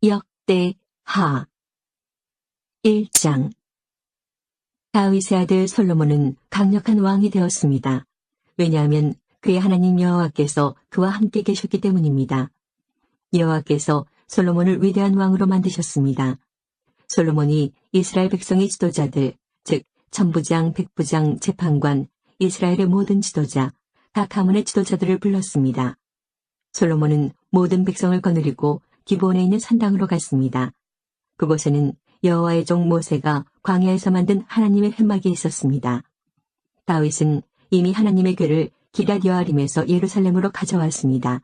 역대하 1장. 다윗의 아들 솔로몬은 강력한 왕이 되었습니다. 왜냐하면 그의 하나님 여호와께서 그와 함께 계셨기 때문입니다. 여호와께서 솔로몬을 위대한 왕으로 만드셨습니다. 솔로몬이 이스라엘 백성의 지도자들, 즉 천부장, 백부장, 재판관, 이스라엘의 모든 지도자, 각 가문의 지도자들을 불렀습니다. 솔로몬은 모든 백성을 거느리고 기브온에 있는 산당으로 갔습니다. 그곳에는 여호와의 종 모세가 광야에서 만든 하나님의 회막이 있었습니다. 다윗은 이미 하나님의 궤를 기럇 여아림에서 예루살렘으로 가져왔습니다.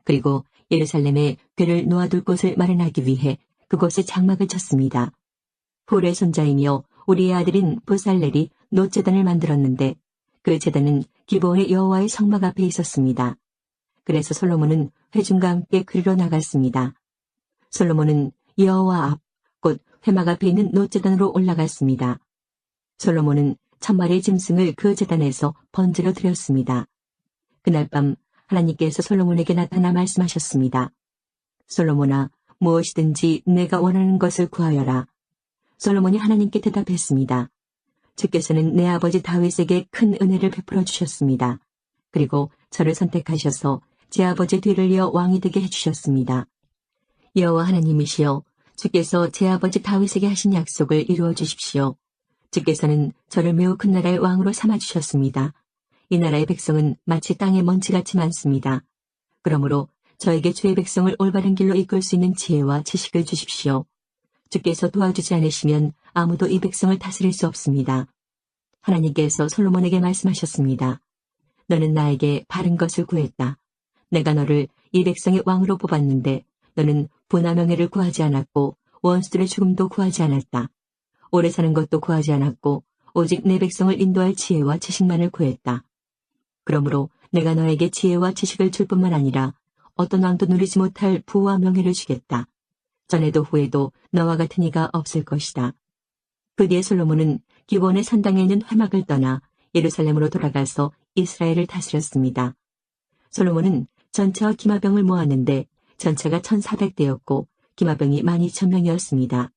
그리고 예루살렘에 궤를 놓아둘 곳을 마련하기 위해 그곳에 장막을 쳤습니다. 훌의 손자이며 우리의 아들인 부살렐이 놋제단을 만들었는데 그 제단은 기브온의 여호와의 성막 앞에 있었습니다. 그래서 솔로몬은 회중과 함께 그리로 나갔습니다. 솔로몬은 여호와 앞, 곧 회막 앞에 있는 놋제단으로 올라갔습니다. 솔로몬은 1000마리의 짐승을 그 제단에서 번제로 드렸습니다. 그날 밤 하나님께서 솔로몬에게 나타나 말씀하셨습니다. 솔로몬아, 무엇이든지 내가 원하는 것을 구하여라. 솔로몬이 하나님께 대답했습니다. 주께서는 내 아버지 다윗에게 큰 은혜를 베풀어 주셨습니다. 그리고 저를 선택하셔서 제 아버지 뒤를 이어 왕이 되게 해주셨습니다. 여호와 하나님이시여, 주께서 제 아버지 다윗에게 하신 약속을 이루어 주십시오. 주께서는 저를 매우 큰 나라의 왕으로 삼아주셨습니다. 이 나라의 백성은 마치 땅의 먼지같이 많습니다. 그러므로 저에게 주의 백성을 올바른 길로 이끌 수 있는 지혜와 지식을 주십시오. 주께서 도와주지 않으시면 아무도 이 백성을 다스릴 수 없습니다. 하나님께서 솔로몬에게 말씀하셨습니다. 너는 나에게 바른 것을 구했다. 내가 너를 이 백성의 왕으로 뽑았는데 너는 부나 명예를 구하지 않았고 원수들의 죽음도 구하지 않았다. 오래 사는 것도 구하지 않았고 오직 내 백성을 인도할 지혜와 지식만을 구했다. 그러므로 내가 너에게 지혜와 지식을 줄 뿐만 아니라 어떤 왕도 누리지 못할 부와 명예를 주겠다. 전에도 후에도 너와 같은 이가 없을 것이다. 그 뒤에 솔로몬은 기브온의 산당에 있는 회막을 떠나 예루살렘으로 돌아가서 이스라엘을 다스렸습니다. 솔로몬은 전차와 기마병을 모았는데 전차가 1400대였고 기마병이 12000명이었습니다.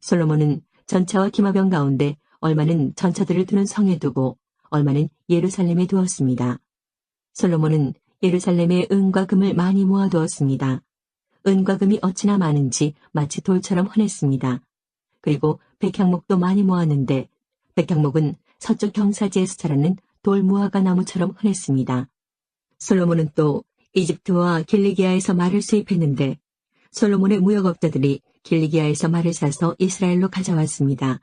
솔로몬은 전차와 기마병 가운데 얼마는 전차들을 두는 성에 두고 얼마는 예루살렘에 두었습니다. 솔로몬은 예루살렘에 은과 금을 많이 모아두었습니다. 은과 금이 어찌나 많은지 마치 돌처럼 흔했습니다. 그리고 백향목도 많이 모았는데 백향목은 서쪽 경사지에서 자라는 돌무화과 나무처럼 흔했습니다. 솔로몬은 또 이집트와 길리기아에서 말을 수입했는데 솔로몬의 무역업자들이 길리기아에서 말을 사서 이스라엘로 가져왔습니다.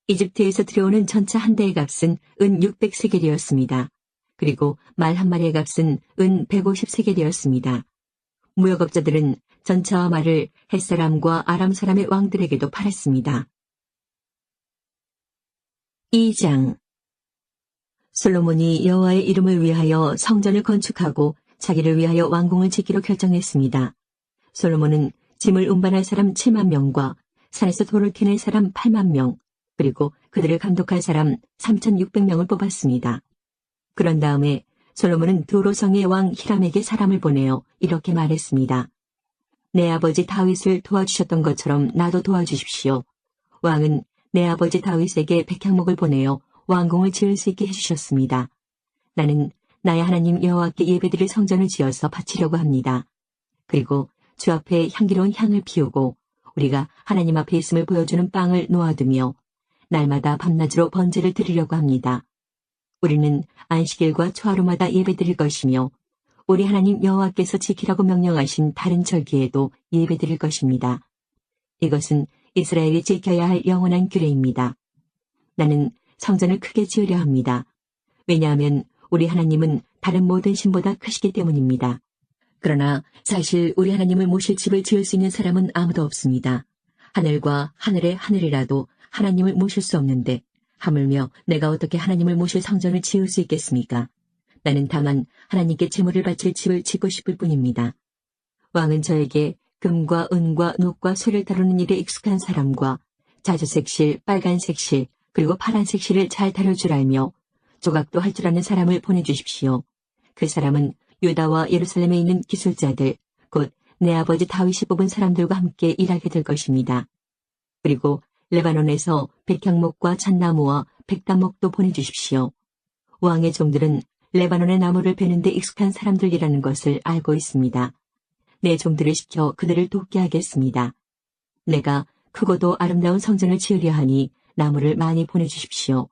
이집트에서 들여오는 전차 한 대의 값은 은 600세겔이었습니다. 그리고 말 한 마리의 값은 은 150세겔이었습니다. 무역업자들은 전차와 말을 헷사람과 아람 사람의 왕들에게도 팔았습니다. 2장. 솔로몬이 여호와의 이름을 위하여 성전을 건축하고 자기를 위하여 왕궁을 짓기로 결정했습니다. 솔로몬은 짐을 운반할 사람 7만 명과 산에서 돌을 캐낼 사람 8만 명, 그리고 그들을 감독할 사람 3600명을 뽑았습니다. 그런 다음에 솔로몬은 두로성의 왕 히람에게 사람을 보내어 이렇게 말했습니다. 내 아버지 다윗을 도와주셨던 것처럼 나도 도와주십시오. 왕은 내 아버지 다윗에게 백향목을 보내어 왕궁을 지을 수 있게 해주셨습니다. 나는 나의 하나님 여호와께 예배드릴 성전을 지어서 바치려고 합니다. 그리고 주 앞에 향기로운 향을 피우고 우리가 하나님 앞에 있음을 보여주는 빵을 놓아두며 날마다 밤낮으로 번제를 드리려고 합니다. 우리는 안식일과 초하루마다 예배드릴 것이며 우리 하나님 여호와께서 지키라고 명령하신 다른 절기에도 예배드릴 것입니다. 이것은 이스라엘이 지켜야 할 영원한 규례입니다. 나는 성전을 크게 지으려 합니다. 왜냐하면 우리 하나님은 다른 모든 신보다 크시기 때문입니다. 그러나 사실 우리 하나님을 모실 집을 지을 수 있는 사람은 아무도 없습니다. 하늘과 하늘의 하늘이라도 하나님을 모실 수 없는데 하물며 내가 어떻게 하나님을 모실 성전을 지을 수 있겠습니까? 나는 다만 하나님께 제물을 바칠 집을 짓고 싶을 뿐입니다. 왕은 저에게 금과 은과 녹과 쇠를 다루는 일에 익숙한 사람과 자주색 실, 빨간색 실, 그리고 파란색 실을 잘 다룰 줄 알며 조각도 할 줄 아는 사람을 보내주십시오. 그 사람은 유다와 예루살렘에 있는 기술자들, 곧 내 아버지 다윗이 뽑은 사람들과 함께 일하게 될 것입니다. 그리고 레바논에서 백향목과 잣나무와 백단목도 보내주십시오. 왕의 종들은 레바논의 나무를 베는데 익숙한 사람들이라는 것을 알고 있습니다. 내 종들을 시켜 그들을 돕게 하겠습니다. 내가 크고도 아름다운 성전을 지으려 하니 나무를 많이 보내주십시오.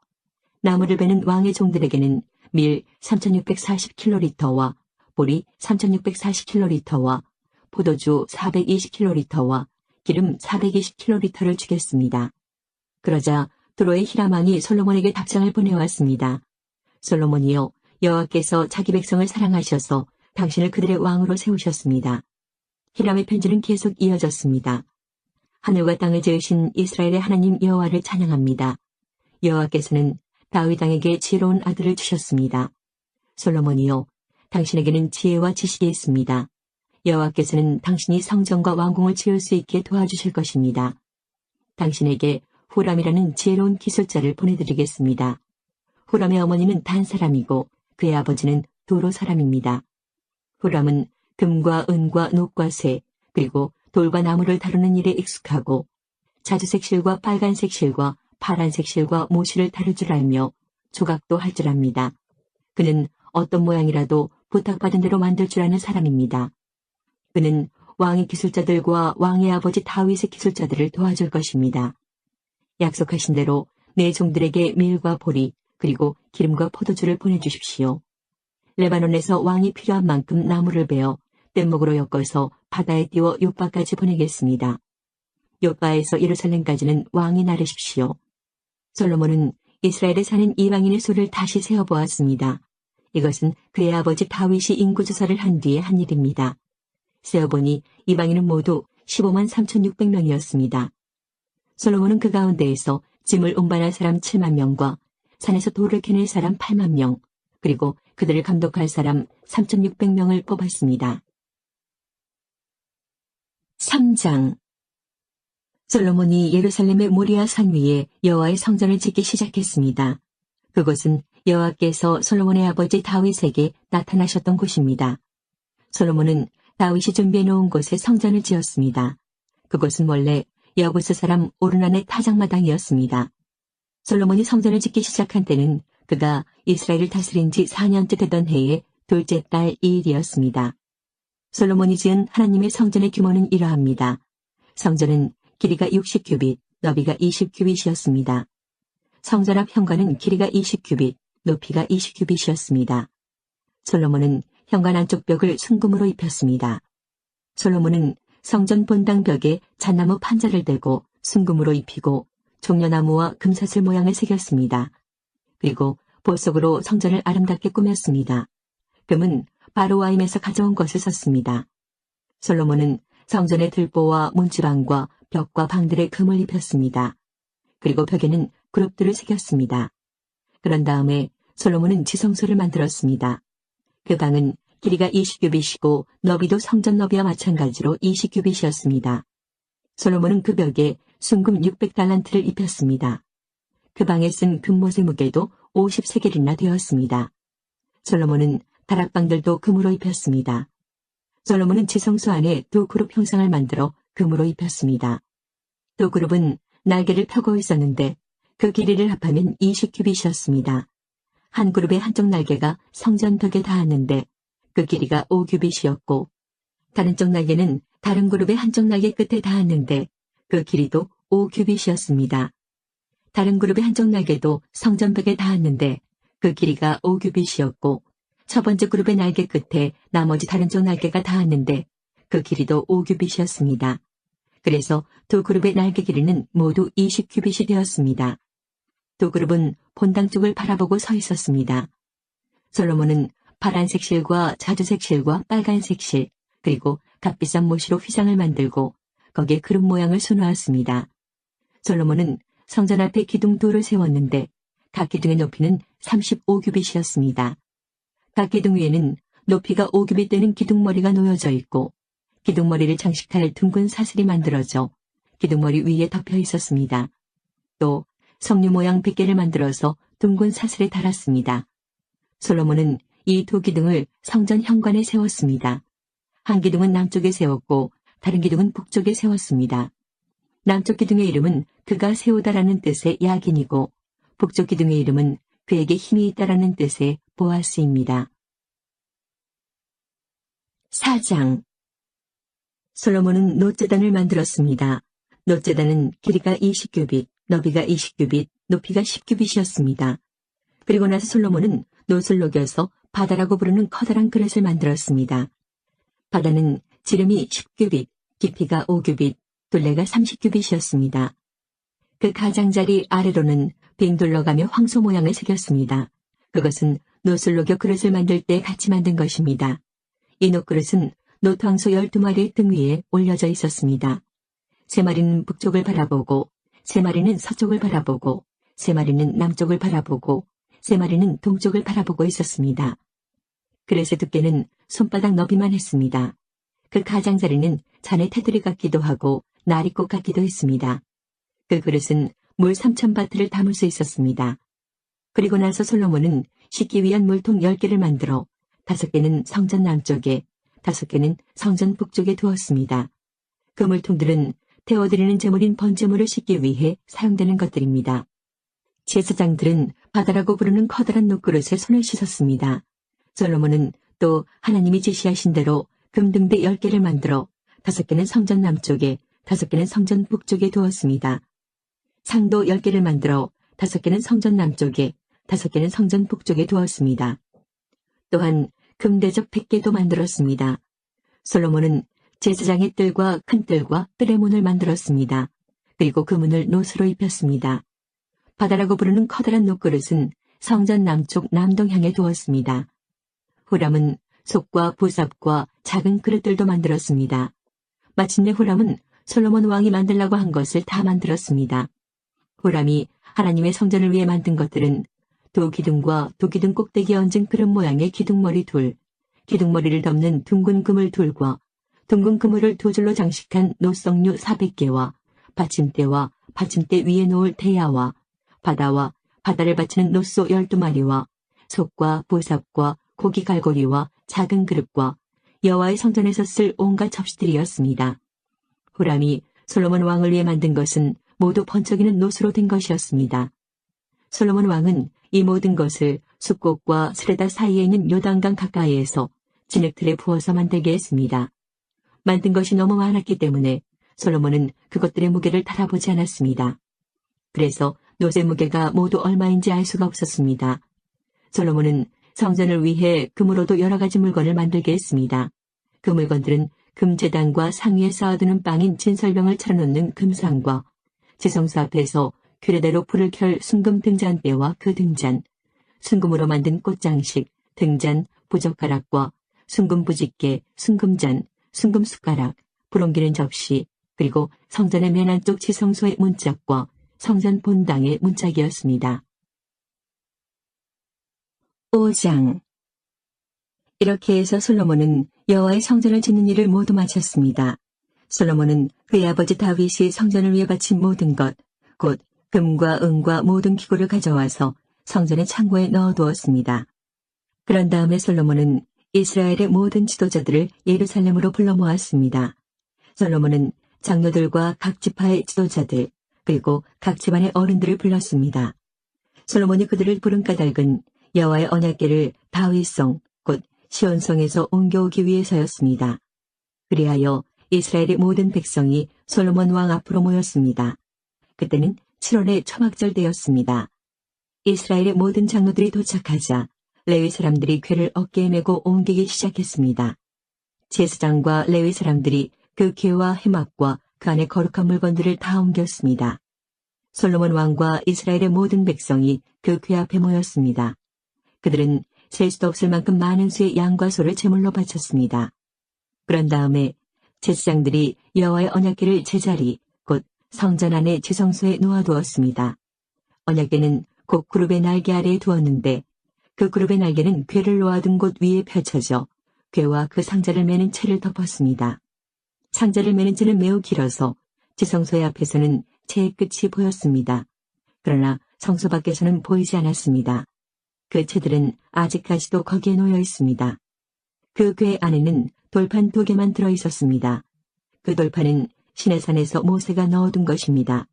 나무를 베는 왕의 종들에게는 밀 3640kg와 보리 3640kg와 포도주 420kg와 기름 420kg를 주겠습니다. 그러자 두로의 히람왕이 솔로몬에게 답장을 보내왔습니다. 솔로몬이여, 여호와께서 자기 백성을 사랑하셔서 당신을 그들의 왕으로 세우셨습니다. 히람의 편지는 계속 이어졌습니다. 하늘과 땅을 지으신 이스라엘의 하나님 여호와를 찬양합니다. 여호와께서는 다윗 왕에게 지혜로운 아들을 주셨습니다. 솔로몬이여, 당신에게는 지혜와 지식이 있습니다. 여호와께서는 당신이 성전과 왕궁을 지을 수 있게 도와주실 것입니다. 당신에게 후람이라는 지혜로운 기술자를 보내드리겠습니다. 후람의 어머니는 단 사람이고 그의 아버지는 도로 사람입니다. 후람은 금과 은과 녹과 쇠 그리고 돌과 나무를 다루는 일에 익숙하고 자주색 실과 빨간색 실과 파란색 실과 모실을 다룰 줄 알며 조각도 할 줄 압니다. 그는 어떤 모양이라도 부탁받은 대로 만들 줄 아는 사람입니다. 그는 왕의 기술자들과 왕의 아버지 다윗의 기술자들을 도와줄 것입니다. 약속하신 대로 내 종들에게 밀과 보리 그리고 기름과 포도주를 보내주십시오. 레바논에서 왕이 필요한 만큼 나무를 베어 뗏목으로 엮어서 바다에 띄워 욥바까지 보내겠습니다. 욥바에서 예루살렘까지는 왕이 나르십시오. 솔로몬은 이스라엘에 사는 이방인의 수를 다시 세어보았습니다. 이것은 그의 아버지 다윗이 인구조사를 한 뒤에 한 일입니다. 세어보니 이방인은 모두 15만 3,600명이었습니다. 솔로몬은 그 가운데에서 짐을 운반할 사람 7만 명과 산에서 돌을 캐낼 사람 8만 명, 그리고 그들을 감독할 사람 3,600명을 뽑았습니다. 3장 솔로몬이 예루살렘의 모리아 산 위에 여호와의 성전을 짓기 시작했습니다. 그곳은 여호와께서 솔로몬의 아버지 다윗에게 나타나셨던 곳입니다. 솔로몬은 다윗이 준비해 놓은 곳에 성전을 지었습니다. 그곳은 원래 여부스 사람 오르난의 타작마당이었습니다. 솔로몬이 성전을 짓기 시작한 때는 그가 이스라엘을 다스린 지 4년째 되던 해의 둘째 달 2일이었습니다. 솔로몬이 지은 하나님의 성전의 규모는 이러합니다. 성전은 길이가 60규빗, 너비가 20규빗이었습니다. 성전 앞 현관은 길이가 20규빗, 높이가 20규빗이었습니다. 솔로몬은 현관 안쪽 벽을 순금으로 입혔습니다. 솔로몬은 성전 본당 벽에 잣나무 판자를 대고 순금으로 입히고 종려나무와 금사슬 모양을 새겼습니다. 그리고 보석으로 성전을 아름답게 꾸몄습니다. 금은 바로와임에서 가져온 것을 썼습니다. 솔로몬은 성전의 들보와 문지방과 벽과 방들에 금을 입혔습니다. 그리고 벽에는 그룹들을 새겼습니다. 그런 다음에 솔로몬은 지성소를 만들었습니다. 그 방은 길이가 20규빗이고 너비도 성전 너비와 마찬가지로 20규빗이었습니다. 솔로몬은 그 벽에 순금 600달란트를 입혔습니다. 그 방에 쓴 금못의 무게도 50세겔이나 되었습니다. 솔로몬은 다락방들도 금으로 입혔습니다. 솔로몬은 지성소 안에 두 그룹 형상을 만들어 금으로 입혔습니다. 두 그룹은 날개를 펴고 있었는데 그 길이를 합하면 20규빗이었습니다. 한 그룹의 한쪽 날개가 성전 벽에 닿았는데 그 길이가 5규빗이었고 다른 쪽 날개는 다른 그룹의 한쪽 날개 끝에 닿았는데 그 길이도 5규빗이었습니다. 다른 그룹의 한쪽 날개도 성전 벽에 닿았는데 그 길이가 5규빗이었고 첫 번째 그룹의 날개 끝에 나머지 다른 쪽 날개가 닿았는데 그 길이도 5규빗이었습니다. 그래서 두 그룹의 날개 길이는 모두 20규빗이 되었습니다. 두 그룹은 본당 쪽을 바라보고 서 있었습니다. 솔로몬은 파란색 실과 자주색 실과 빨간색 실 그리고 값비싼 모시로 휘장을 만들고 거기에 그룹 모양을 수놓았습니다. 솔로몬은 성전 앞에 기둥 둘을 세웠는데 각 기둥의 높이는 35규빗이었습니다. 각 기둥 위에는 높이가 5규빗 되는 기둥머리가 놓여져 있고 기둥머리를 장식할 둥근 사슬이 만들어져 기둥머리 위에 덮여 있었습니다. 또 석류 모양 빗개를 만들어서 둥근 사슬에 달았습니다. 솔로몬은 이 두 기둥을 성전 현관에 세웠습니다. 한 기둥은 남쪽에 세웠고 다른 기둥은 북쪽에 세웠습니다. 남쪽 기둥의 이름은 그가 세우다라는 뜻의 야긴이고 북쪽 기둥의 이름은 그에게 힘이 있다라는 뜻의 보아스입니다. 4장 솔로몬은 놋제단을 만들었습니다. 놋제단은 길이가 20규빗, 너비가 20규빗, 높이가 10규빗이었습니다. 그리고 나서 솔로몬은 놋을 녹여서 바다라고 부르는 커다란 그릇을 만들었습니다. 바다는 지름이 10규빗, 깊이가 5규빗, 둘레가 30규빗이었습니다. 그 가장자리 아래로는 빙 둘러가며 황소 모양을 새겼습니다. 그것은 놋을 녹여 그릇을 만들 때 같이 만든 것입니다. 이 놋그릇은 놋황소 12마리의 등 위에 올려져 있었습니다. 3마리는 북쪽을 바라보고, 3마리는 서쪽을 바라보고, 3마리는 남쪽을 바라보고, 3마리는 동쪽을 바라보고 있었습니다. 그릇의 두께는 손바닥 너비만 했습니다. 그 가장자리는 잔의 테두리 같기도 하고 나리꽃 같기도 했습니다. 그 그릇은 물 3,000바트를 담을 수 있었습니다. 그리고 나서 솔로몬은 씻기 위한 물통 10개를 만들어 5개는 성전 남쪽에, 5개는 성전 북쪽에 두었습니다. 그 물통들은 태워드리는 제물인 번제물을 씻기 위해 사용되는 것들입니다. 제사장들은 바다라고 부르는 커다란 놋그릇에 손을 씻었습니다. 솔로몬은 또 하나님이 지시하신 대로 금등대 10개를 만들어 5개는 성전 남쪽에, 5개는 성전 북쪽에 두었습니다. 상도 10개를 만들어 5개는 성전 남쪽에, 5개는 성전 북쪽에 두었습니다. 또한 금대접 100개도 만들었습니다. 솔로몬은 제사장의 뜰과 큰 뜰과 뜰의 문을 만들었습니다. 그리고 그 문을 놋으로 입혔습니다. 바다라고 부르는 커다란 놋그릇은 성전 남쪽 남동향에 두었습니다. 후람은 솥과 부삽과 작은 그릇들도 만들었습니다. 마침내 후람은 솔로몬 왕이 만들라고 한 것을 다 만들었습니다. 후람이 하나님의 성전을 위해 만든 것들은 도기둥과 도기둥 꼭대기에 얹은 그릇 모양의 기둥머리 둘, 기둥머리를 덮는 둥근 그물 둘과 둥근 그물을 두 줄로 장식한 놋석류 400개와 받침대와 받침대 위에 놓을 대야와 바다와 바다를 받치는 놋소 12마리와 솥과 부삽과 고기 갈고리와 작은 그릇과 여호와의 성전에서 쓸 온갖 접시들이었습니다. 후람이 솔로몬 왕을 위해 만든 것은 모두 번쩍이는 놋으로 된 것이었습니다. 솔로몬 왕은 이 모든 것을 숲곡과 스레다 사이에 있는 요단강 가까이에서 진흙틀에 부어서 만들게 했습니다. 만든 것이 너무 많았기 때문에 솔로몬은 그것들의 무게를 달아보지 않았습니다. 그래서 놋의 무게가 모두 얼마인지 알 수가 없었습니다. 솔로몬은 성전을 위해 금으로도 여러 가지 물건을 만들게 했습니다. 그 물건들은 금제단과 상위에 쌓아두는 빵인 진설병을 차려놓는 금상과 지성소 앞에서 규례대로 불을 켤 순금 등잔대와 그 등잔, 순금으로 만든 꽃장식, 등잔, 부젓가락과 순금 부집개, 순금잔, 순금 숟가락, 불 옮기는 접시, 그리고 성전의 맨 안쪽 지성소의 문짝과 성전 본당의 문짝이었습니다. 5장 이렇게 해서 솔로몬은 여호와의 성전을 짓는 일을 모두 마쳤습니다. 솔로몬은 그의 아버지 다윗이 성전을 위해 바친 모든 것, 곧 금과 은과 모든 기구를 가져와서 성전의 창고에 넣어두었습니다. 그런 다음에 솔로몬은 이스라엘의 모든 지도자들을 예루살렘으로 불러 모았습니다. 솔로몬은 장로들과 각 지파의 지도자들, 그리고 각 집안의 어른들을 불렀습니다. 솔로몬이 그들을 부른 까닭은 여호와의 언약궤를 다윗성, 곧 시온성에서 옮겨오기 위해서였습니다. 그리하여 이스라엘의 모든 백성이 솔로몬 왕 앞으로 모였습니다. 그때는 7월의 초막절 때였습니다. 이스라엘의 모든 장로들이 도착하자 레위 사람들이 궤를 어깨에 메고 옮기기 시작했습니다. 제사장과 레위 사람들이 그 궤와 해막과 그 안에 거룩한 물건들을 다 옮겼습니다. 솔로몬 왕과 이스라엘의 모든 백성이 그 궤 앞에 모였습니다. 그들은 셀 수도 없을 만큼 많은 수의 양과 소를 제물로 바쳤습니다. 그런 다음에 제사장들이 여호와의 언약궤를 제자리, 곧 성전 안의 지성소에 놓아두었습니다. 언약궤는 곧 그룹의 날개 아래에 두었는데 그 그룹의 날개는 궤를 놓아둔 곳 위에 펼쳐져 궤와 그 상자를 매는 채를 덮었습니다. 상자를 매는 채는 매우 길어서 지성소의 앞에서는 채의 끝이 보였습니다. 그러나 성소 밖에서는 보이지 않았습니다. 그 채들은 아직까지도 거기에 놓여 있습니다. 그 궤 안에는 돌판 2개만 들어 있었습니다. 그 돌판은 시내산에서 모세가 넣어둔 것입니다.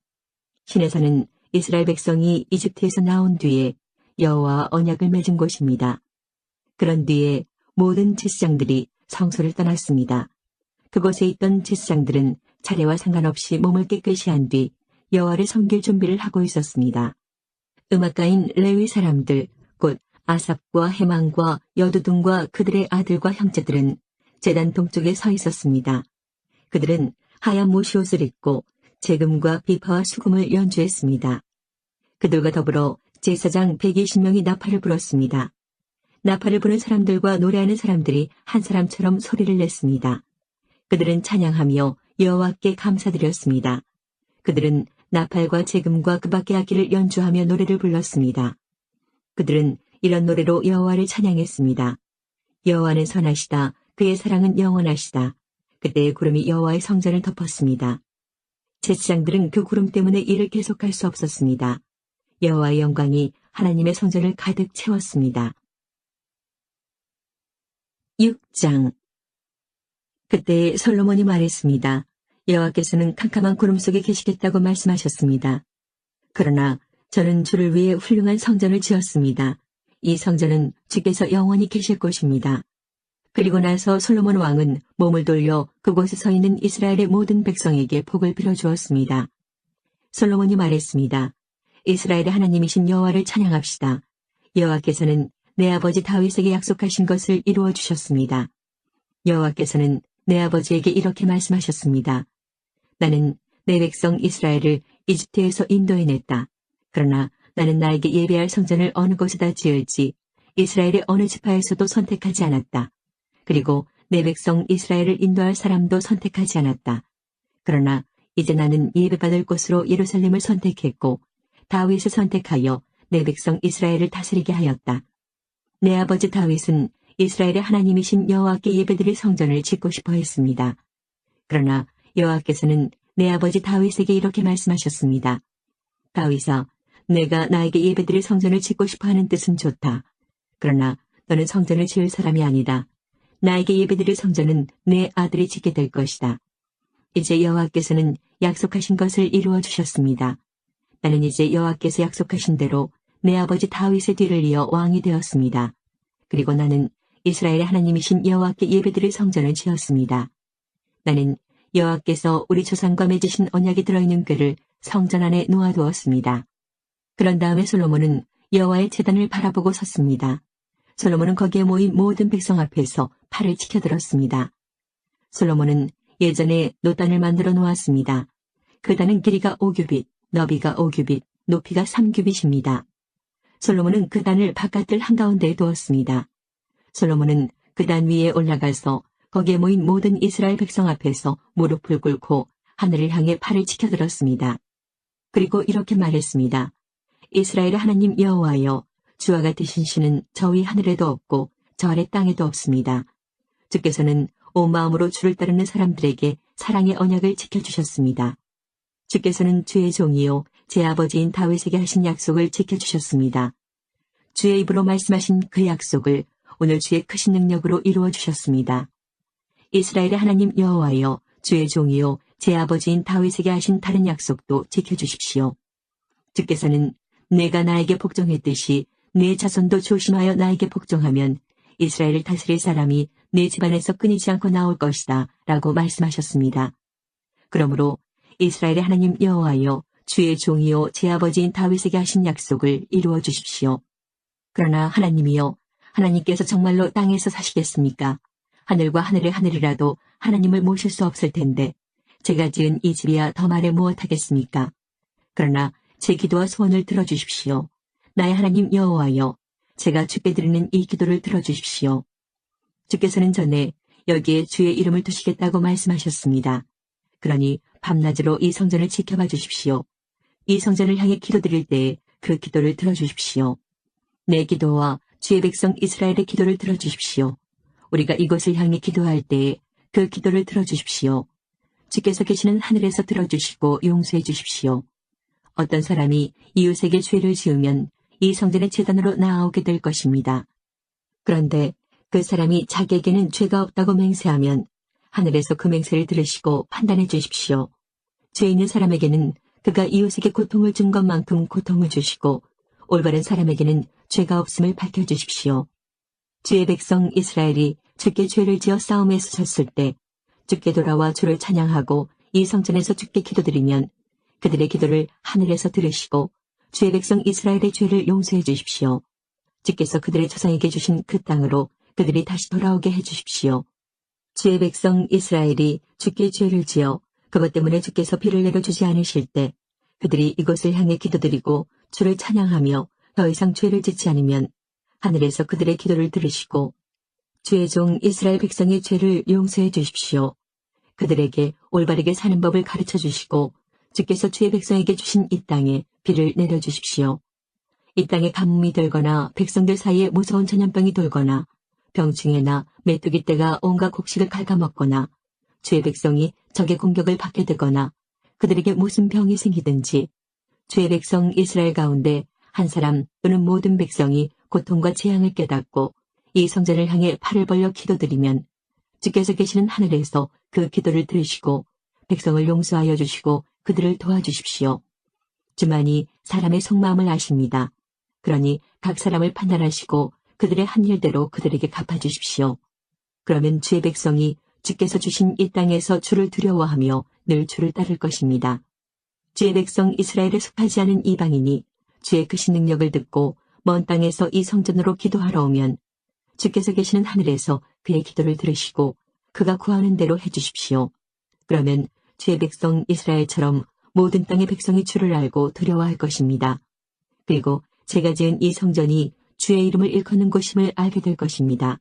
시내산은 이스라엘 백성이 이집트에서 나온 뒤에 여호와와 언약을 맺은 곳입니다. 그런 뒤에 모든 제사장들이 성소를 떠났습니다. 그곳에 있던 제사장들은 차례와 상관없이 몸을 깨끗이 한 뒤 여호와를 섬길 준비를 하고 있었습니다. 음악가인 레위 사람들, 곧 아삽과 헤만과 여두둔과 그들의 아들과 형제들은 제단 동쪽에 서 있었습니다. 그들은 하얀 모시옷을 입고 재금과 비파와 수금을 연주했습니다. 그들과 더불어 제사장 120명이 나팔을 불었습니다. 나팔을 부는 사람들과 노래하는 사람들이 한 사람처럼 소리를 냈습니다. 그들은 찬양하며 여호와께 감사드렸습니다. 그들은 나팔과 재금과 그 밖의 악기를 연주하며 노래를 불렀습니다. 그들은 이런 노래로 여호와를 찬양했습니다. 여호와는 선하시다. 그의 사랑은 영원하시다. 그때의 구름이 여호와의 성전을 덮었습니다. 제사장들은 그 구름 때문에 일을 계속할 수 없었습니다. 여호와의 영광이 하나님의 성전을 가득 채웠습니다. 6장. 그때 솔로몬이 말했습니다. 여호와께서는 캄캄한 구름 속에 계시겠다고 말씀하셨습니다. 그러나 저는 주를 위해 훌륭한 성전을 지었습니다. 이 성전은 주께서 영원히 계실 곳입니다. 그리고 나서 솔로몬 왕은 몸을 돌려 그곳에 서 있는 이스라엘의 모든 백성에게 복을 빌어주었습니다. 솔로몬이 말했습니다. 이스라엘의 하나님이신 여호와를 찬양합시다. 여호와께서는 내 아버지 다윗에게 약속하신 것을 이루어 주셨습니다. 여호와께서는 내 아버지에게 이렇게 말씀하셨습니다. 나는 내 백성 이스라엘을 이집트에서 인도해냈다. 그러나 나는 나에게 예배할 성전을 어느 곳에다 지을지 이스라엘의 어느 지파에서도 선택하지 않았다. 그리고 내 백성 이스라엘을 인도할 사람도 선택하지 않았다. 그러나 이제 나는 예배받을 곳으로 예루살렘을 선택했고 다윗을 선택하여 내 백성 이스라엘을 다스리게 하였다. 내 아버지 다윗은 이스라엘의 하나님이신 여호와께 예배드릴 성전을 짓고 싶어 했습니다. 그러나 여호와께서는 내 아버지 다윗에게 이렇게 말씀하셨습니다. 다윗아, 내가 나에게 예배드릴 성전을 짓고 싶어 하는 뜻은 좋다. 그러나 너는 성전을 지을 사람이 아니다. 나에게 예배드릴 성전은 내 아들이 짓게 될 것이다. 이제 여호와께서는 약속하신 것을 이루어 주셨습니다. 나는 이제 여호와께서 약속하신 대로 내 아버지 다윗의 뒤를 이어 왕이 되었습니다. 그리고 나는 이스라엘의 하나님이신 여호와께 예배드릴 성전을 지었습니다. 나는 여호와께서 우리 조상과 맺으신 언약이 들어있는 궤를 성전 안에 놓아두었습니다. 그런 다음에 솔로몬은 여호와의 제단을 바라보고 섰습니다. 솔로몬은 거기에 모인 모든 백성 앞에서 팔을 치켜들었습니다. 솔로몬은 예전에 노단을 만들어 놓았습니다. 그 단은 길이가 5규빗, 너비가 5규빗, 높이가 3규빗입니다. 솔로몬은 그 단을 바깥들 한가운데에 두었습니다. 솔로몬은 그 단 위에 올라가서 거기에 모인 모든 이스라엘 백성 앞에서 무릎을 꿇고 하늘을 향해 팔을 치켜들었습니다. 그리고 이렇게 말했습니다. 이스라엘의 하나님 여호와여, 주와 같으신 신은 저 위 하늘에도 없고 저 아래 땅에도 없습니다. 주께서는 온 마음으로 주를 따르는 사람들에게 사랑의 언약을 지켜주셨습니다. 주께서는 주의 종이요 제 아버지인 다윗에게 하신 약속을 지켜주셨습니다. 주의 입으로 말씀하신 그 약속을 오늘 주의 크신 능력으로 이루어 주셨습니다. 이스라엘의 하나님 여호와여, 주의 종이요 제 아버지인 다윗에게 하신 다른 약속도 지켜주십시오. 주께서는 내가 나에게 복종했듯이 내 자손도 조심하여 나에게 복종하면 이스라엘을 다스릴 사람이 내 집안에서 끊이지 않고 나올 것이다 라고 말씀하셨습니다. 그러므로 이스라엘의 하나님 여호와여, 주의 종이요 제 아버지인 다윗에게 하신 약속을 이루어 주십시오. 그러나 하나님이여, 하나님께서 정말로 땅에서 사시겠습니까? 하늘과 하늘의 하늘이라도 하나님을 모실 수 없을 텐데 제가 지은 이 집이야 더 말해 무엇하겠습니까? 그러나 제 기도와 소원을 들어주십시오. 나의 하나님 여호와여, 제가 주께 드리는 이 기도를 들어주십시오. 주께서는 전에 여기에 주의 이름을 두시겠다고 말씀하셨습니다. 그러니 밤낮으로 이 성전을 지켜봐 주십시오. 이 성전을 향해 기도드릴 때에 그 기도를 들어주십시오. 내 기도와 주의 백성 이스라엘의 기도를 들어주십시오. 우리가 이곳을 향해 기도할 때에 그 기도를 들어주십시오. 주께서 계시는 하늘에서 들어주시고 용서해 주십시오. 어떤 사람이 이웃에게 죄를 지으면 이 성전의 제단으로 나아오게 될 것입니다. 그런데 그 사람이 자기에게는 죄가 없다고 맹세하면 하늘에서 그 맹세를 들으시고 판단해 주십시오. 죄 있는 사람에게는 그가 이웃에게 고통을 준 것만큼 고통을 주시고 올바른 사람에게는 죄가 없음을 밝혀주십시오. 주의 백성 이스라엘이 주께 죄를 지어 싸움에서 졌을 때 주께 돌아와 주를 찬양하고 이 성전에서 주께 기도드리면 그들의 기도를 하늘에서 들으시고 주의 백성 이스라엘의 죄를 용서해 주십시오. 주께서 그들의 조상에게 주신 그 땅으로 그들이 다시 돌아오게 해주십시오. 주의 백성 이스라엘이 주께 죄를 지어 그것 때문에 주께서 비를 내려주지 않으실 때 그들이 이곳을 향해 기도드리고 주를 찬양하며 더 이상 죄를 짓지 않으면 하늘에서 그들의 기도를 들으시고 주의 종 이스라엘 백성의 죄를 용서해 주십시오. 그들에게 올바르게 사는 법을 가르쳐 주시고 주께서 주의 백성에게 주신 이 땅에 비를 내려주십시오. 이 땅에 가뭄이 들거나 백성들 사이에 무서운 전염병이 돌거나 병충해나 메뚜기 떼가 온갖 곡식을 갉아먹거나 주의 백성이 적의 공격을 받게 되거나 그들에게 무슨 병이 생기든지 주의 백성 이스라엘 가운데 한 사람 또는 모든 백성이 고통과 재앙을 깨닫고 이 성전을 향해 팔을 벌려 기도드리면 주께서 계시는 하늘에서 그 기도를 들으시고 백성을 용서하여 주시고 그들을 도와주십시오. 주만이 사람의 속마음을 아십니다. 그러니 각 사람을 판단하시고 그들의 한 일대로 그들에게 갚아주십시오. 그러면 주의 백성이 주께서 주신 이 땅에서 주를 두려워하며 늘 주를 따를 것입니다. 주의 백성 이스라엘에 속하지 않은 이방인이 주의 크신 능력을 듣고 먼 땅에서 이 성전으로 기도하러 오면 주께서 계시는 하늘에서 그의 기도를 들으시고 그가 구하는 대로 해주십시오. 그러면 주의 백성 이스라엘처럼 모든 땅의 백성이 주를 알고 두려워할 것입니다. 그리고 제가 지은 이 성전이 주의 이름을 일컫는 곳임을 알게 될 것입니다.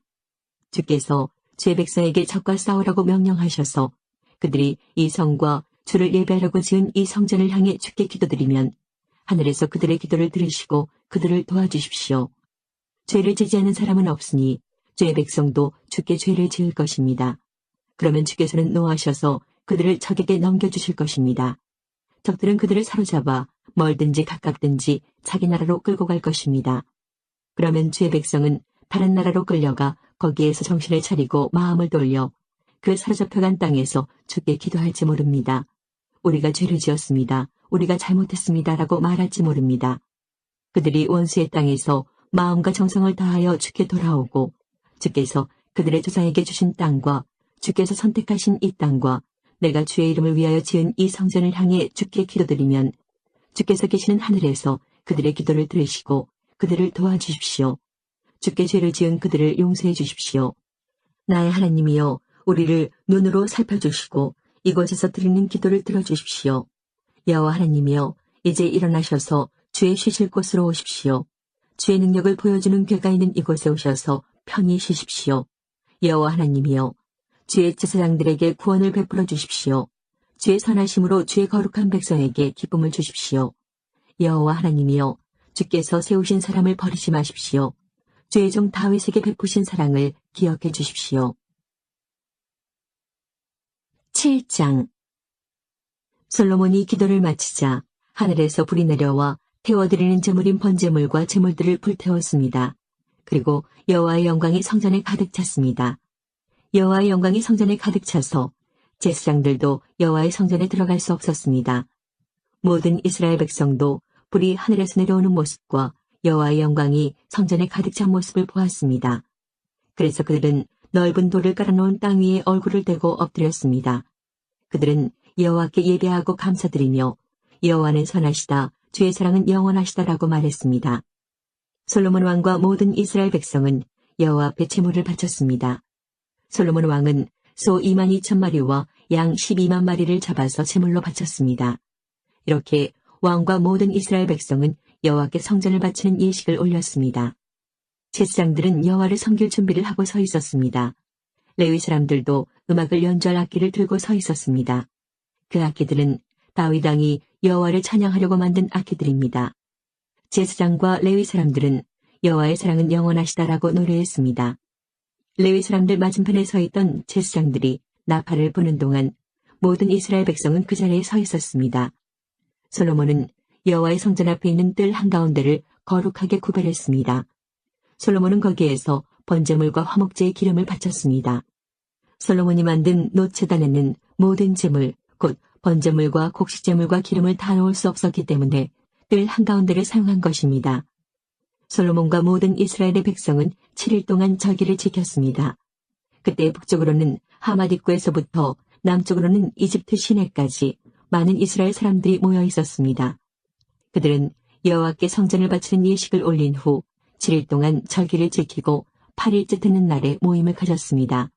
주께서 주의 백성에게 적과 싸우라고 명령하셔서 그들이 이 성과 주를 예배하려고 지은 이 성전을 향해 주께 기도드리면 하늘에서 그들의 기도를 들으시고 그들을 도와주십시오. 죄를 지지 않은 사람은 없으니 주의 백성도 주께 죄를 지을 것입니다. 그러면 주께서는 노하셔서 그들을 적에게 넘겨주실 것입니다. 적들은 그들을 사로잡아 멀든지 가깝든지 자기 나라로 끌고 갈 것입니다. 그러면 주의 백성은 다른 나라로 끌려가 거기에서 정신을 차리고 마음을 돌려 그 사로잡혀간 땅에서 주께 기도할지 모릅니다. 우리가 죄를 지었습니다. 우리가 잘못했습니다. 라고 말할지 모릅니다. 그들이 원수의 땅에서 마음과 정성을 다하여 주께 돌아오고 주께서 그들의 조상에게 주신 땅과 주께서 선택하신 이 땅과 내가 주의 이름을 위하여 지은 이 성전을 향해 주께 기도드리면 주께서 계시는 하늘에서 그들의 기도를 들으시고 그들을 도와주십시오. 주께 죄를 지은 그들을 용서해 주십시오. 나의 하나님이여 우리를 눈으로 살펴주시고 이곳에서 드리는 기도를 들어주십시오. 여호와 하나님이여 이제 일어나셔서 주의 쉬실 곳으로 오십시오. 주의 능력을 보여주는 궤가 있는 이곳에 오셔서 편히 쉬십시오. 여호와 하나님이여 주의 제사장들에게 구원을 베풀어 주십시오. 주의 선하심으로 주의 거룩한 백성에게 기쁨을 주십시오. 여호와 하나님이여 주께서 세우신 사람을 버리지 마십시오. 주의 종 다윗에게 베푸신 사랑을 기억해 주십시오. 7장 솔로몬이 기도를 마치자 하늘에서 불이 내려와 태워드리는 제물인 번제물과 제물들을 불태웠습니다. 그리고 여호와의 영광이 성전에 가득 찼습니다. 여호와의 영광이 성전에 가득 차서 제사장들도 여호와의 성전에 들어갈 수 없었습니다. 모든 이스라엘 백성도 불이 하늘에서 내려오는 모습과 여호와의 영광이 성전에 가득 찬 모습을 보았습니다. 그래서 그들은 넓은 돌을 깔아놓은 땅 위에 얼굴을 대고 엎드렸습니다. 그들은 여호와께 예배하고 감사드리며 여호와는 선하시다, 주의 사랑은 영원하시다라고 말했습니다. 솔로몬 왕과 모든 이스라엘 백성은 여호와 앞에 제물을 바쳤습니다. 솔로몬 왕은 소 22,000마리와 양 12만 마리를 잡아서 제물로 바쳤습니다. 이렇게 왕과 모든 이스라엘 백성은 여호와께 성전을 바치는 예식을 올렸습니다. 제사장들은 여호와를 섬길 준비를 하고 서 있었습니다. 레위 사람들도 음악을 연주할 악기를 들고 서 있었습니다. 그 악기들은 다윗 왕이 여호와를 찬양하려고 만든 악기들입니다. 제사장과 레위 사람들은 여호와의 사랑은 영원하시다라고 노래했습니다. 레위 사람들 맞은편에 서 있던 제사장들이 나팔을 부는 동안 모든 이스라엘 백성은 그 자리에 서 있었습니다. 솔로몬은 여호와의 성전 앞에 있는 뜰 한가운데를 거룩하게 구별했습니다. 솔로몬은 거기에서 번제물과 화목제의 기름을 바쳤습니다. 솔로몬이 만든 노제단에는 모든 제물, 곧 번제물과 곡식제물과 기름을 다 넣을 수 없었기 때문에 뜰 한가운데를 사용한 것입니다. 솔로몬과 모든 이스라엘의 백성은 7일 동안 절기를 지켰습니다. 그때 북쪽으로는 하맛 입구에서부터 남쪽으로는 이집트 시내까지 많은 이스라엘 사람들이 모여 있었습니다. 그들은 여호와께 성전을 바치는 예식을 올린 후 7일 동안 절기를 지키고 8일째 되는 날에 모임을 가졌습니다.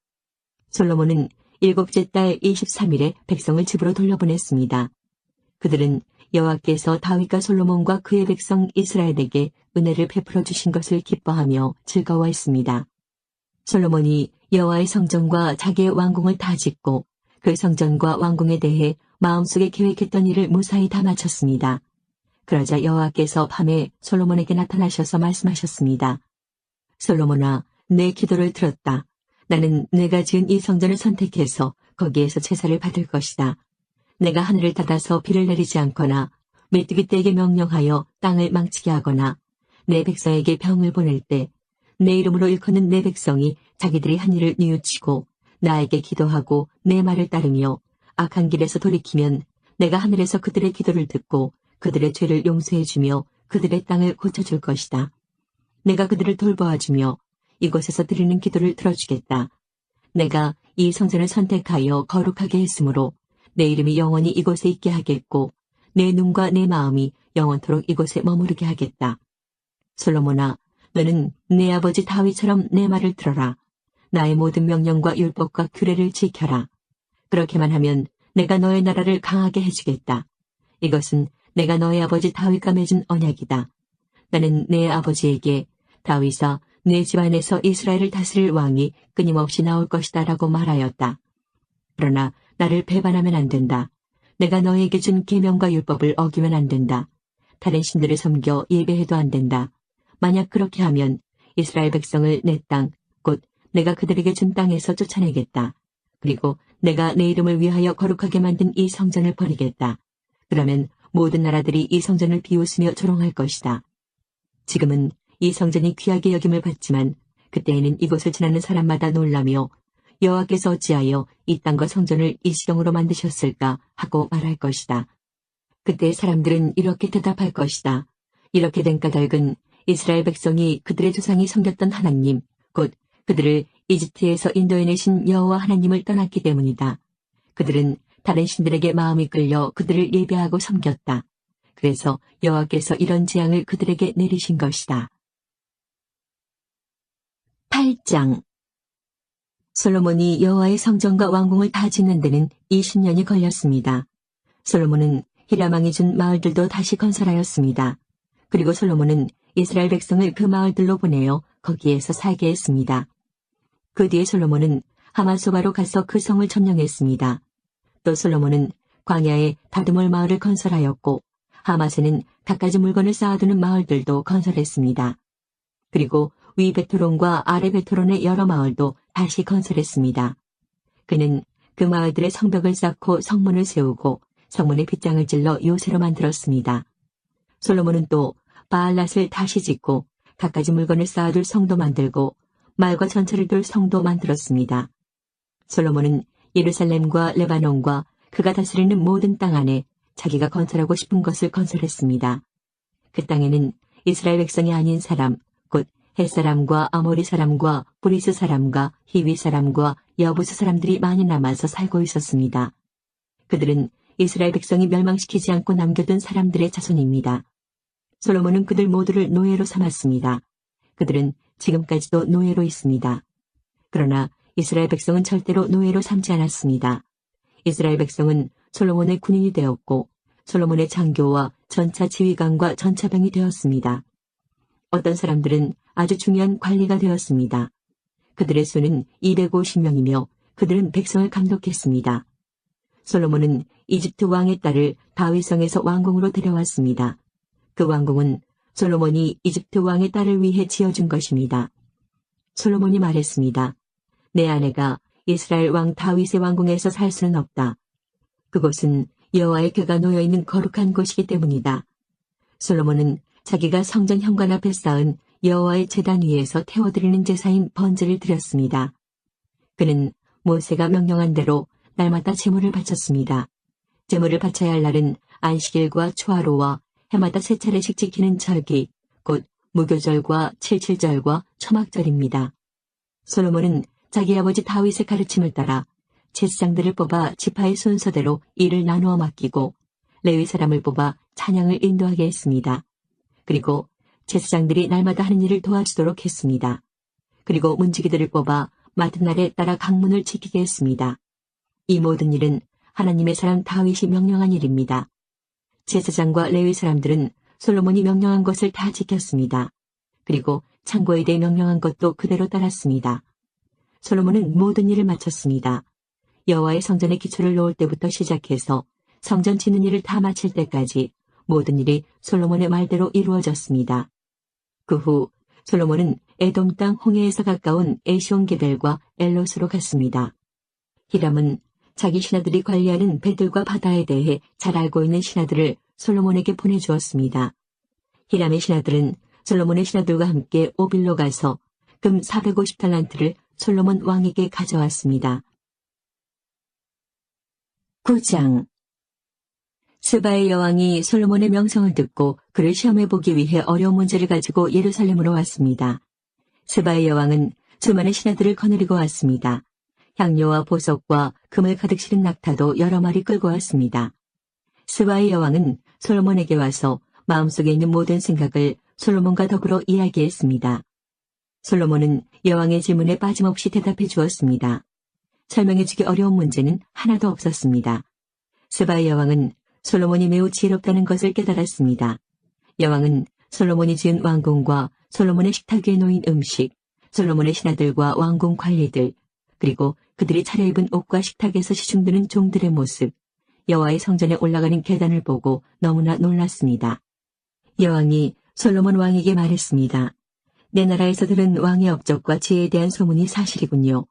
솔로몬은 7째 달 23일에 백성을 집으로 돌려보냈습니다. 그들은 여호와께서 다윗과 솔로몬과 그의 백성 이스라엘에게 은혜를 베풀어 주신 것을 기뻐하며 즐거워했습니다. 솔로몬이 여호와의 성전과 자기의 왕궁을 다 짓고 그 성전과 왕궁에 대해 마음속에 계획했던 일을 무사히 다 마쳤습니다. 그러자 여호와께서 밤에 솔로몬에게 나타나셔서 말씀하셨습니다. 솔로몬아, 내 기도를 들었다. 나는 내가 지은 이 성전을 선택해서 거기에서 제사를 받을 것이다. 내가 하늘을 닫아서 비를 내리지 않거나 메뚜기 떼에게 명령하여 땅을 망치게 하거나 내 백성에게 병을 보낼 때 내 이름으로 일컫는 내 백성이 자기들이 한 일을 뉘우치고 나에게 기도하고 내 말을 따르며 악한 길에서 돌이키면 내가 하늘에서 그들의 기도를 듣고 그들의 죄를 용서해주며 그들의 땅을 고쳐줄 것이다. 내가 그들을 돌보아주며 이곳에서 드리는 기도를 들어주겠다. 내가 이 성전을 선택하여 거룩하게 했으므로 내 이름이 영원히 이곳에 있게 하겠고 내 눈과 내 마음이 영원토록 이곳에 머무르게 하겠다. 솔로몬아, 너는 내 아버지 다윗처럼 내 말을 들어라. 나의 모든 명령과 율법과 규례를 지켜라. 그렇게만 하면 내가 너의 나라를 강하게 해주겠다. 이것은 내가 너의 아버지 다윗과 맺은 언약이다. 나는 내 아버지에게 다윗아, 내 집안에서 이스라엘을 다스릴 왕이 끊임없이 나올 것이다 라고 말하였다. 그러나 나를 배반하면 안 된다. 내가 너에게 준 계명과 율법을 어기면 안 된다. 다른 신들을 섬겨 예배해도 안 된다. 만약 그렇게 하면 이스라엘 백성을 내 땅, 곧 내가 그들에게 준 땅에서 쫓아내겠다. 그리고 내가 내 이름을 위하여 거룩하게 만든 이 성전을 버리겠다. 그러면 모든 나라들이 이 성전을 비웃으며 조롱할 것이다. 지금은 이 성전이 귀하게 여김을 받지만 그때에는 이곳을 지나는 사람마다 놀라며 여호와께서 어찌하여 이 땅과 성전을 일시령으로 만드셨을까 하고 말할 것이다. 그때 사람들은 이렇게 대답할 것이다. 이렇게 된 까닭은 이스라엘 백성이 그들의 조상이 섬겼던 하나님, 곧 그들을 이집트에서 인도해내신 여호와 하나님을 떠났기 때문이다. 그들은 다른 신들에게 마음이 끌려 그들을 예배하고 섬겼다. 그래서 여호와께서 이런 재앙을 그들에게 내리신 것이다. 8장 솔로몬이 여호와의 성전과 왕궁을 다 짓는 데는 20년이 걸렸습니다. 솔로몬은 히람왕이 준 마을들도 다시 건설하였습니다. 그리고 솔로몬은 이스라엘 백성을 그 마을들로 보내어 거기에서 살게 했습니다. 그 뒤에 솔로몬은 하마소바로 가서 그 성을 점령했습니다. 또 솔로몬은 광야에 다드몰 마을을 건설하였고 하맛에는 갖가지 물건을 쌓아두는 마을들도 건설했습니다. 그리고 위 베토론과 아래 베토론의 여러 마을도 다시 건설했습니다. 그는 그 마을들의 성벽을 쌓고 성문을 세우고 성문의 빗장을 찔러 요새로 만들었습니다. 솔로몬은 또 바알랏을 다시 짓고 갖가지 물건을 쌓아둘 성도 만들고 말과 전철을 둘 성도 만들었습니다. 솔로몬은 예루살렘과 레바논과 그가 다스리는 모든 땅 안에 자기가 건설하고 싶은 것을 건설했습니다. 그 땅에는 이스라엘 백성이 아닌 사람, 곧 헷사람과 아모리 사람과 브리스 사람과 히위 사람과 여부스 사람들이 많이 남아서 살고 있었습니다. 그들은 이스라엘 백성이 멸망시키지 않고 남겨둔 사람들의 자손입니다. 솔로몬은 그들 모두를 노예로 삼았습니다. 그들은 지금까지도 노예로 있습니다. 그러나 이스라엘 백성은 절대로 노예로 삼지 않았습니다. 이스라엘 백성은 솔로몬의 군인이 되었고 솔로몬의 장교와 전차 지휘관과 전차병이 되었습니다. 어떤 사람들은 아주 중요한 관리가 되었습니다. 그들의 수는 250명이며 그들은 백성을 감독했습니다. 솔로몬은 이집트 왕의 딸을 다윗성에서 왕궁으로 데려왔습니다. 그 왕궁은 솔로몬이 이집트 왕의 딸을 위해 지어준 것입니다. 솔로몬이 말했습니다. 내 아내가 이스라엘 왕 다윗의 왕궁에서 살 수는 없다. 그곳은 여호와의 궤가 놓여있는 거룩한 곳이기 때문이다. 솔로몬은 자기가 성전 현관 앞에 쌓은 여호와의 제단 위에서 태워드리는 제사인 번제를 드렸습니다. 그는 모세가 명령한 대로 날마다 제물을 바쳤습니다. 제물을 바쳐야 할 날은 안식일과 초하루와 해마다 세 차례씩 지키는 절기, 곧 무교절과 칠칠절과 초막절입니다. 솔로몬은 자기 아버지 다윗의 가르침을 따라 제사장들을 뽑아 지파의 순서대로 일을 나누어 맡기고 레위 사람을 뽑아 찬양을 인도하게 했습니다. 그리고 제사장들이 날마다 하는 일을 도와주도록 했습니다. 그리고 문지기들을 뽑아 맡은 날에 따라 강문을 지키게 했습니다. 이 모든 일은 하나님의 사람 다윗이 명령한 일입니다. 제사장과 레위 사람들은 솔로몬이 명령한 것을 다 지켰습니다. 그리고 창고에 대해 명령한 것도 그대로 따랐습니다. 솔로몬은 모든 일을 마쳤습니다. 여호와의 성전의 기초를 놓을 때부터 시작해서 성전 짓는 일을 다 마칠 때까지 모든 일이 솔로몬의 말대로 이루어졌습니다. 그 후 솔로몬은 에돔 땅 홍해에서 가까운 에시온게벨과 엘롯으로 갔습니다. 히람은 자기 신하들이 관리하는 배들과 바다에 대해 잘 알고 있는 신하들을 솔로몬에게 보내주었습니다. 히람의 신하들은 솔로몬의 신하들과 함께 오빌로 가서 금 450달란트를 솔로몬 왕에게 가져왔습니다. 9장 스바의 여왕이 솔로몬의 명성을 듣고 그를 시험해보기 위해 어려운 문제를 가지고 예루살렘으로 왔습니다. 스바의 여왕은 수많은 신하들을 거느리고 왔습니다. 향료와 보석과 금을 가득 실은 낙타도 여러 마리 끌고 왔습니다. 스바의 여왕은 솔로몬에게 와서 마음속에 있는 모든 생각을 솔로몬과 더불어 이야기했습니다. 솔로몬은 여왕의 질문에 빠짐없이 대답해 주었습니다. 설명해주기 어려운 문제는 하나도 없었습니다. 스바의 여왕은 솔로몬이 매우 지혜롭다는 것을 깨달았습니다. 여왕은 솔로몬이 지은 왕궁과 솔로몬의 식탁 위에 놓인 음식, 솔로몬의 신하들과 왕궁 관리들, 그리고 그들이 차려입은 옷과 식탁에서 시중드는 종들의 모습, 여호와의 성전에 올라가는 계단을 보고 너무나 놀랐습니다. 여왕이 솔로몬 왕에게 말했습니다. 내 나라에서 들은 왕의 업적과 지혜에 대한 소문이 사실이군요.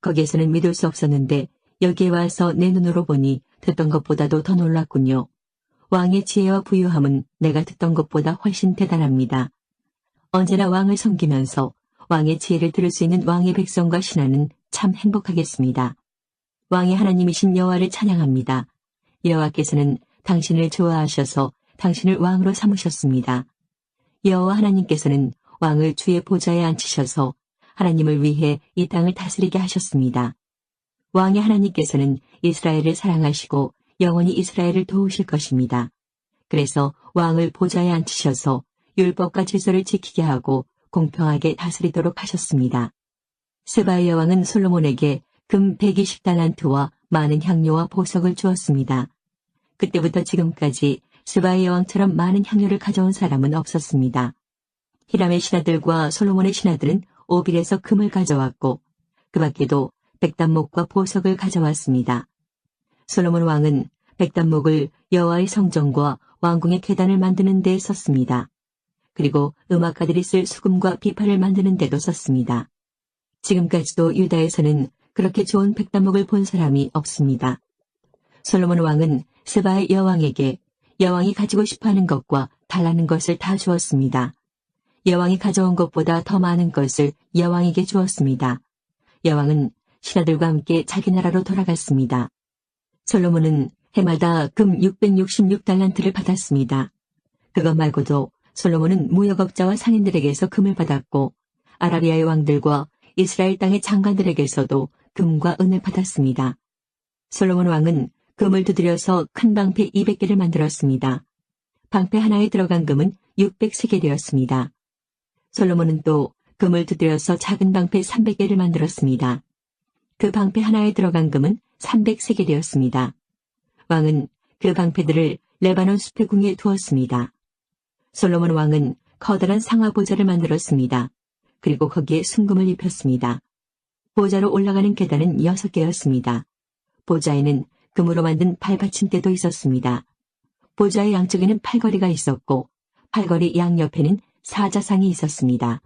거기에서는 믿을 수 없었는데 여기에 와서 내 눈으로 보니 듣던 것보다도 더 놀랐군요. 왕의 지혜와 부유함은 내가 듣던 것보다 훨씬 대단합니다. 언제나 왕을 섬기면서 왕의 지혜를 들을 수 있는 왕의 백성과 신하는 참 행복하겠습니다. 왕의 하나님이신 여호와를 찬양합니다. 여호와께서는 당신을 좋아하셔서 당신을 왕으로 삼으셨습니다. 여호와 하나님께서는 왕을 주의 보좌에 앉히셔서 하나님을 위해 이 땅을 다스리게 하셨습니다. 왕의 하나님께서는 이스라엘을 사랑하시고 영원히 이스라엘을 도우실 것입니다. 그래서 왕을 보좌에 앉히셔서 율법과 질서를 지키게 하고 공평하게 다스리도록 하셨습니다. 스바의 여왕은 솔로몬에게 금 120달란트와 많은 향료와 보석을 주었습니다. 그때부터 지금까지 스바의 여왕처럼 많은 향료를 가져온 사람은 없었습니다. 히람의 신하들과 솔로몬의 신하들은 오빌에서 금을 가져왔고 그 밖에도 백단목과 보석을 가져왔습니다. 솔로몬 왕은 백단목을 여호와의 성전과 왕궁의 계단을 만드는 데 썼습니다. 그리고 음악가들이 쓸 수금과 비파를 만드는 데도 썼습니다. 지금까지도 유다에서는 그렇게 좋은 백단목을 본 사람이 없습니다. 솔로몬 왕은 스바의 여왕에게 여왕이 가지고 싶어하는 것과 달라는 것을 다 주었습니다. 여왕이 가져온 것보다 더 많은 것을 여왕에게 주었습니다. 여왕은 신하들과 함께 자기 나라로 돌아갔습니다. 솔로몬은 해마다 금 666달란트를 받았습니다. 그것 말고도 솔로몬은 무역업자와 상인들에게서 금을 받았고 아라비아의 왕들과 이스라엘 땅의 장관들에게서도 금과 은을 받았습니다. 솔로몬 왕은 금을 두드려서 큰 방패 200개를 만들었습니다. 방패 하나에 들어간 금은 600세겔이었습니다. 솔로몬은 또 금을 두드려서 작은 방패 300개를 만들었습니다. 그 방패 하나에 들어간 금은 300세겔이었습니다. 왕은 그 방패들을 레바논 숲의 궁에 두었습니다. 솔로몬 왕은 커다란 상하 보좌를 만들었습니다. 그리고 거기에 순금을 입혔습니다. 보좌로 올라가는 계단은 6개였습니다. 보좌에는 금으로 만든 발받침대도 있었습니다. 보좌의 양쪽에는 팔걸이가 있었고 팔걸이 양옆에는 사자상이 있었습니다.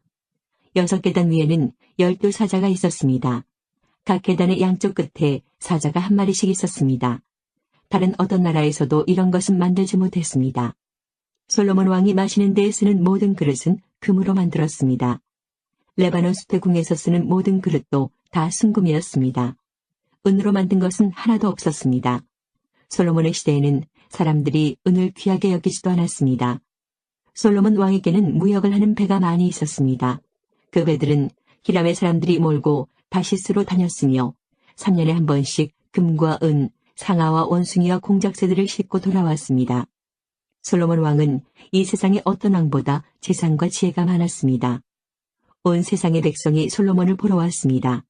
6계단 위에는 12사자가 있었습니다. 각 계단의 양쪽 끝에 사자가 한 마리씩 있었습니다. 다른 어떤 나라에서도 이런 것은 만들지 못했습니다. 솔로몬 왕이 마시는 데에 쓰는 모든 그릇은 금으로 만들었습니다. 레바논 수태궁에서 쓰는 모든 그릇도 다 순금이었습니다. 은으로 만든 것은 하나도 없었습니다. 솔로몬의 시대에는 사람들이 은을 귀하게 여기지도 않았습니다. 솔로몬 왕에게는 무역을 하는 배가 많이 있었습니다. 그 배들은 히람의 사람들이 몰고 다시스로 다녔으며 3년에 한 번씩 금과 은, 상아와 원숭이와 공작새들을 싣고 돌아왔습니다. 솔로몬 왕은 이 세상의 어떤 왕보다 재산과 지혜가 많았습니다. 온 세상의 백성이 솔로몬을 보러 왔습니다.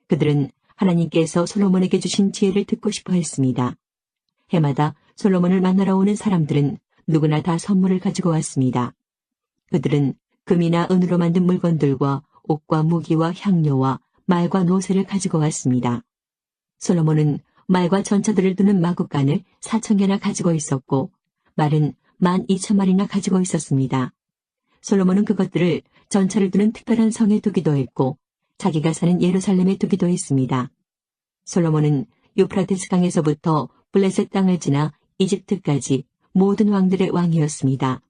그들은 하나님께서 솔로몬에게 주신 지혜를 듣고 싶어 했습니다. 해마다 솔로몬을 만나러 오는 사람들은 누구나 다 선물을 가지고 왔습니다. 그들은 금이나 은으로 만든 물건들과 옷과 무기와 향료와 말과 노새를 가지고 왔습니다. 솔로몬은 말과 전차들을 두는 마구간을 4,000개나 가지고 있었고 말은 12,000마리나 가지고 있었습니다. 솔로몬은 그것들을 전차를 두는 특별한 성에 두기도 했고 자기가 사는 예루살렘에 두기도 했습니다. 솔로몬은 유프라테스 강에서부터 블레셋 땅을 지나 이집트까지 모든 왕들의 왕이었습니다.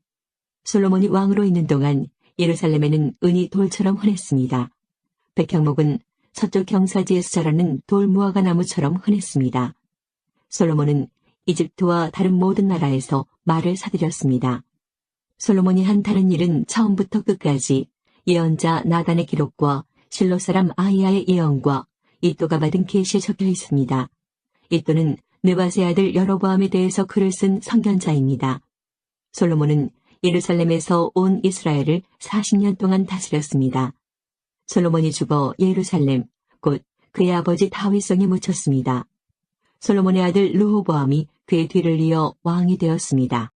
솔로몬이 왕으로 있는 동안 예루살렘에는 은이 돌처럼 흔했습니다. 백향목은 서쪽 경사지에서 자라는 돌 무화과 나무처럼 흔했습니다. 솔로몬은 이집트와 다른 모든 나라에서 말을 사들였습니다. 솔로몬이 한 다른 일은 처음부터 끝까지 예언자 나단의 기록과 실로 사람 아히야의 예언과 이또가 받은 계시에 적혀 있습니다. 이또는 느바세 아들 여로보암에 대해서 글을 쓴 선견자입니다. 솔로몬은 예루살렘에서 온 이스라엘을 40년 동안 다스렸습니다. 솔로몬이 죽어 예루살렘, 곧 그의 아버지 다윗성에 묻혔습니다. 솔로몬의 아들 르호보암이 그의 뒤를 이어 왕이 되었습니다.